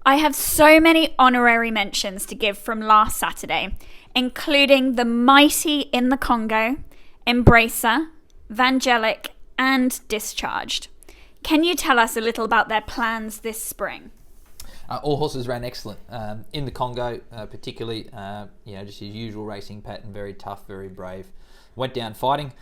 I have so many honorary mentions to give from last Saturday, including the mighty In the Congo, Embracer, VANGELIC, and Discharged. Can you tell us a little about their plans this spring? All horses ran excellent. In the Congo, particularly, just his usual racing pattern, very tough, very brave. Went down fighting.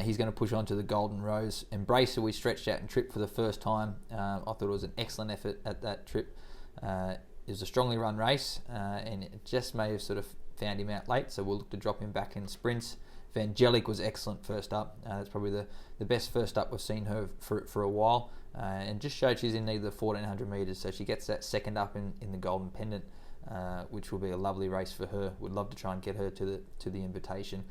He's going to push on to the Golden Rose. Embracer, we stretched out and tripped for the first time. I thought it was an excellent effort at that trip. It was a strongly run race, and it just may have sort of found him out late, so we'll look to drop him back in sprints. VANGELIC was excellent first up. That's probably the best first up we've seen her for a while, and just showed she's in need of the 1400 metres, so she gets that second up in the Golden Pendant, which will be a lovely race for her. Would love to try and get her to the invitation.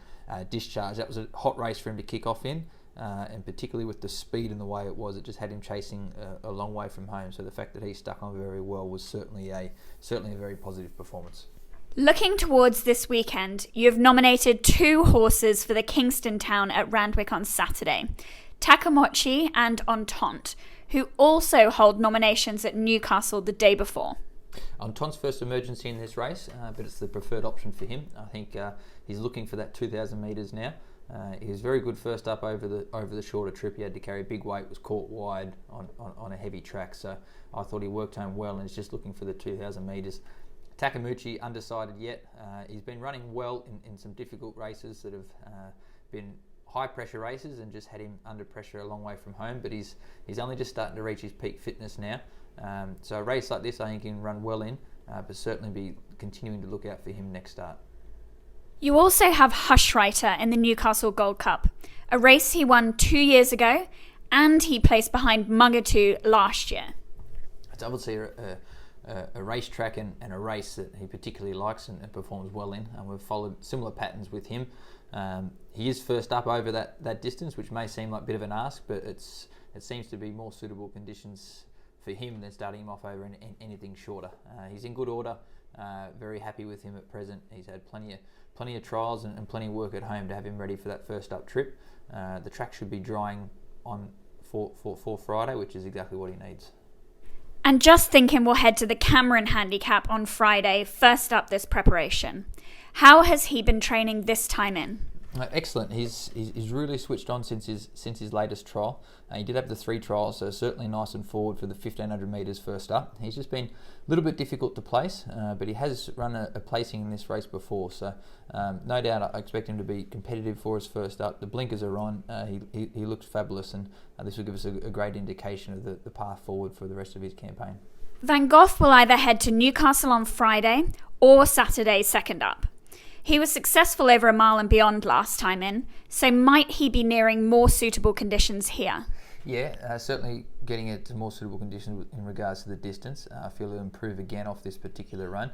Discharge, that was a hot race for him to kick off in, and particularly with the speed and the way it was, it just had him chasing a long way from home, so the fact that he stuck on very well was certainly a very positive performance. Looking towards this weekend, you have nominated 2 horses for the Kingston Town at Randwick on Saturday, Takamotchi and Entente, who also hold nominations at Newcastle the day before. Entente's first emergency in this race, but it's the preferred option for him. I think he's looking for that 2,000 metres now. He was very good first up over the shorter trip. He had to carry big weight, was caught wide on a heavy track, so I thought he worked home well, and he's just looking for the 2,000 metres. Takamotchi, undecided yet. He's been running well in some difficult races that have been high pressure races and just had him under pressure a long way from home, but he's only just starting to reach his peak fitness now. So a race like this I think he can run well in, but certainly be continuing to look out for him next start. You also have Hushwriter in the Newcastle Gold Cup, a race he won 2 years ago, and he placed behind Mugatu last year. It's obviously a racetrack and a race that he particularly likes and performs well in, and we've followed similar patterns with him. He is first up over that distance, which may seem like a bit of an ask, but it seems to be more suitable conditions for him than starting him off over anything shorter. He's in good order, very happy with him at present. He's had plenty of trials and plenty of work at home to have him ready for that first up trip. The track should be drying on for Friday, which is exactly what he needs. And just thinking we'll head to the Cameron Handicap on Friday, first up this preparation. How has he been training this time in? Excellent. He's really switched on since his latest trial. He did have the 3 trials, so certainly nice and forward for the 1500 metres first up. He's just been a little bit difficult to place, but he has run a placing in this race before, so no doubt I expect him to be competitive for his first up. The blinkers are on. He looks fabulous, and this will give us a great indication of the path forward for the rest of his campaign. Van Gogh will either head to Newcastle on Friday or Saturday second up. He was successful over a mile and beyond last time in, so might he be nearing more suitable conditions here? Yeah, certainly getting it to more suitable conditions in regards to the distance. I feel he'll improve again off this particular run.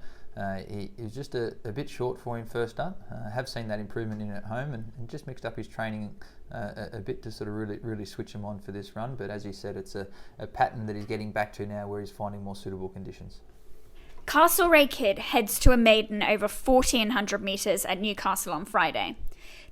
He was just a bit short for him first up. Have seen that improvement in at home and just mixed up his training a bit to sort of really switch him on for this run. But as you said, it's a pattern that he's getting back to now where he's finding more suitable conditions. Castlereagh Kid heads to a maiden over 1400 metres at Newcastle on Friday.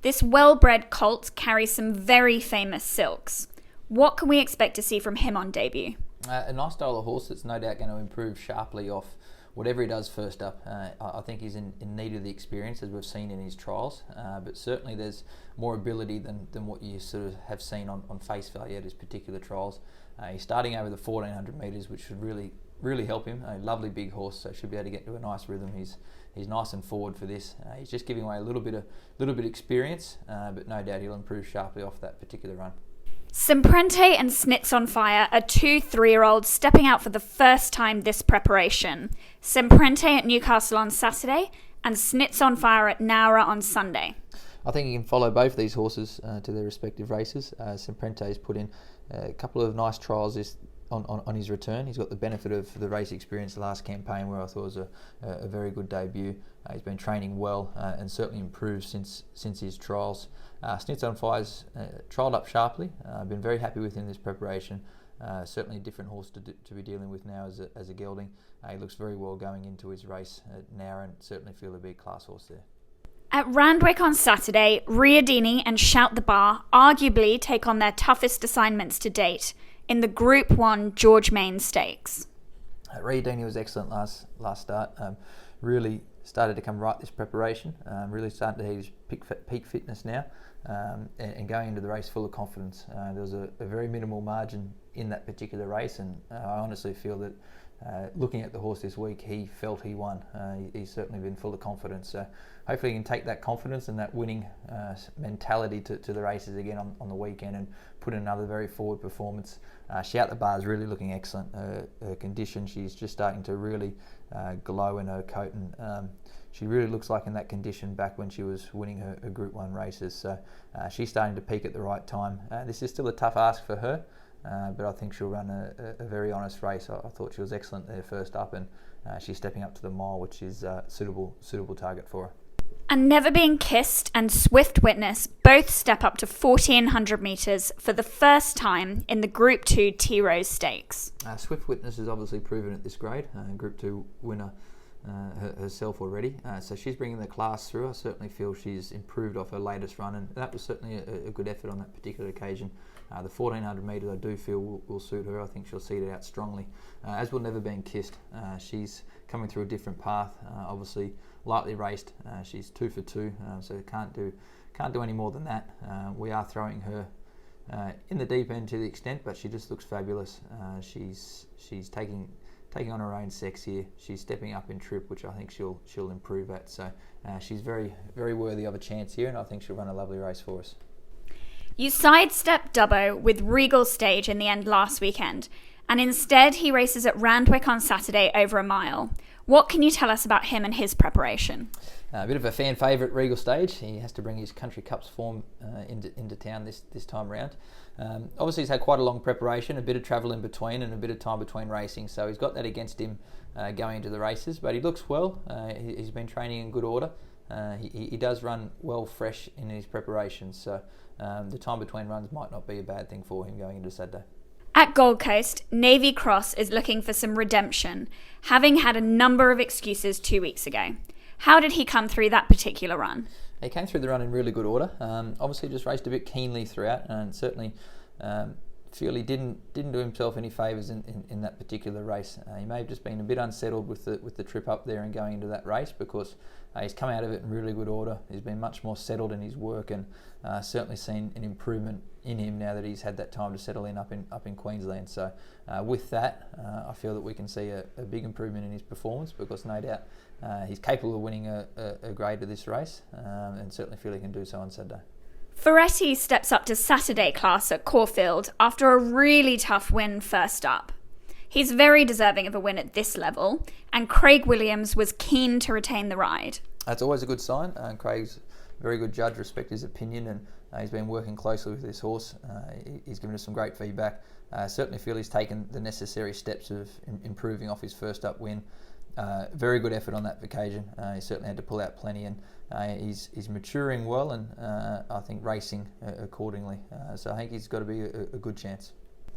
This well-bred colt carries some very famous silks. What can we expect to see from him on debut? A nice style of horse that's no doubt going to improve sharply off whatever he does first up. I think he's in need of the experience as we've seen in his trials, but certainly there's more ability than what you sort of have seen on face value at his particular trials. He's starting over the 1400 metres, which should really help him. A lovely big horse, so should be able to get to a nice rhythm. He's nice and forward for this. He's just giving away a little bit of experience, but no doubt he'll improve sharply off that particular run. SEMPREINTE and SNITZONFIRE are 2 3-year-olds stepping out for the first time this preparation. SEMPREINTE at Newcastle on Saturday and SNITZONFIRE at Nowra on Sunday. I think you can follow both these horses to their respective races. SEMPREINTE has put in a couple of nice trials on his return. He's got the benefit of the race experience last campaign, where I thought was a very good debut. He's been training well and certainly improved since his trials. SNITZONFIRE's trialled up sharply. I've been very happy with him in this preparation. Certainly a different horse to be dealing with now as a gelding. He looks very well going into his race now, and certainly feel a big class horse there. At Randwick on Saturday, Riadini and Shout the Bar arguably take on their toughest assignments to date in the Group 1 George Main Stakes. Dini was excellent last start. Really started to come right this preparation. Really starting to hit his peak fitness now, and going into the race full of confidence. There was a very minimal margin in that particular race, and I honestly feel that looking at the horse this week, he felt he won. He's certainly been full of confidence. So hopefully he can take that confidence and that winning mentality to the races again on the weekend and put in another very forward performance. Shout the Bar is really looking excellent. Her condition, she's just starting to really glow in her coat, and she really looks like in that condition back when she was winning her Group 1 races. So she's starting to peak at the right time. This is still a tough ask for her. But I think she'll run a very honest race. I thought she was excellent there first up, and she's stepping up to the mile, which is a suitable target for her. And Never Been Kissed and Swift Witness both step up to 1400 metres for the first time in the Group 2 T-Rose Stakes. Swift Witness has obviously proven at this grade, Group 2 winner herself already, so she's bringing the class through. I certainly feel she's improved off her latest run, and that was certainly a good effort on that particular occasion. The 1400 metres I do feel will suit her. I think she'll seed it out strongly, as will Never Been Kissed. She's coming through a different path, obviously lightly raced. She's 2 for 2, so can't do any more than that. We are throwing her in the deep end to the extent, but she just looks fabulous. She's taking on her own sex here. She's stepping up in trip, which I think she'll improve at. So she's very, very worthy of a chance here, and I think she'll run a lovely race for us. You sidestepped Dubbo with Regal Stage in the end last weekend, and instead he races at Randwick on Saturday over a mile. What can you tell us about him and his preparation? A bit of a fan favourite, Regal Stage. He has to bring his Country Cups form into town this time round. Obviously he's had quite a long preparation, a bit of travel in between and a bit of time between racing, so he's got that against him going into the races, but he looks well. He's been training in good order. He does run well fresh in his preparations, so the time between runs might not be a bad thing for him going into Saturday. At Gold Coast, Navy Cross is looking for some redemption, having had a number of excuses 2 weeks ago. How did he come through that particular run? He came through the run in really good order. Obviously just raced a bit keenly throughout, and certainly feel he didn't do himself any favours in that particular race. He may have just been a bit unsettled with the trip up there and going into that race, because he's come out of it in really good order. He's been much more settled in his work, and certainly seen an improvement in him now that he's had that time to settle in up in Queensland. So with that, I feel that we can see a big improvement in his performance, because no doubt he's capable of winning a grade of this race, and certainly feel he can do so on Saturday. FARETTI steps up to Saturday class at Caulfield after a really tough win first up. He's very deserving of a win at this level, and Craig Williams was keen to retain the ride. That's always a good sign. Craig's a very good judge, respect his opinion, and he's been working closely with this horse. He's given us some great feedback. Certainly feel he's taken the necessary steps of improving off his first up win. Very good effort on that occasion. He certainly had to pull out plenty, and he's maturing well, and I think racing accordingly. So I think he's got to be a good chance.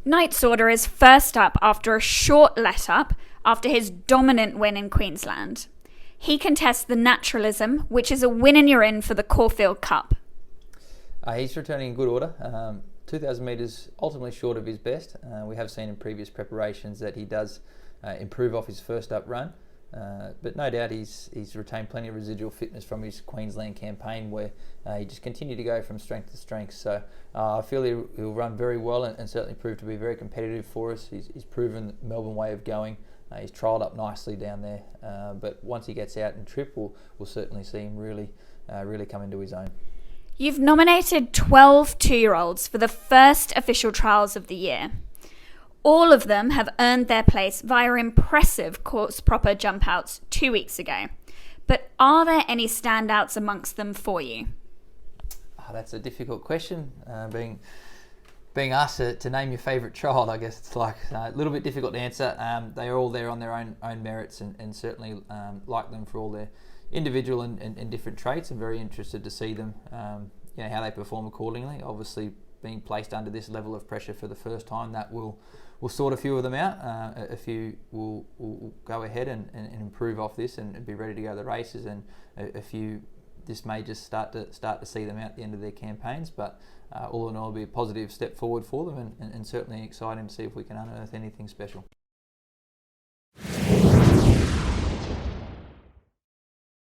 Knight's Order is first up after a short let-up after his dominant win in Queensland. He contests the Naturalism, which is a win and you're in for the Caulfield Cup. He's returning in good order. 2,000 metres ultimately short of his best. We have seen in previous preparations that he does improve off his first up run. But no doubt he's retained plenty of residual fitness from his Queensland campaign, where he just continued to go from strength to strength. So I feel he'll run very well, and certainly prove to be very competitive for us. He's proven the Melbourne way of going. He's trialled up nicely down there, but once he gets out and trip, we'll certainly see him really come into his own. You've nominated 12 two-year-olds for the first official trials of the year. All of them have earned their place via impressive course proper jump outs 2 weeks ago. But are there any standouts amongst them for you? That's a difficult question. Being asked to name your favourite child, I guess it's like a little bit difficult to answer. They are all there on their own merits, and certainly like them for all their individual and different traits. I'm very interested to see them, how they perform accordingly. Obviously, being placed under this level of pressure for the first time, that will sort a few of them out. A few will go ahead and improve off this and be ready to go to the races, and a few, this may just start to see them out at the end of their campaigns. But all in all, it'll be a positive step forward for them, and certainly exciting to see if we can unearth anything special.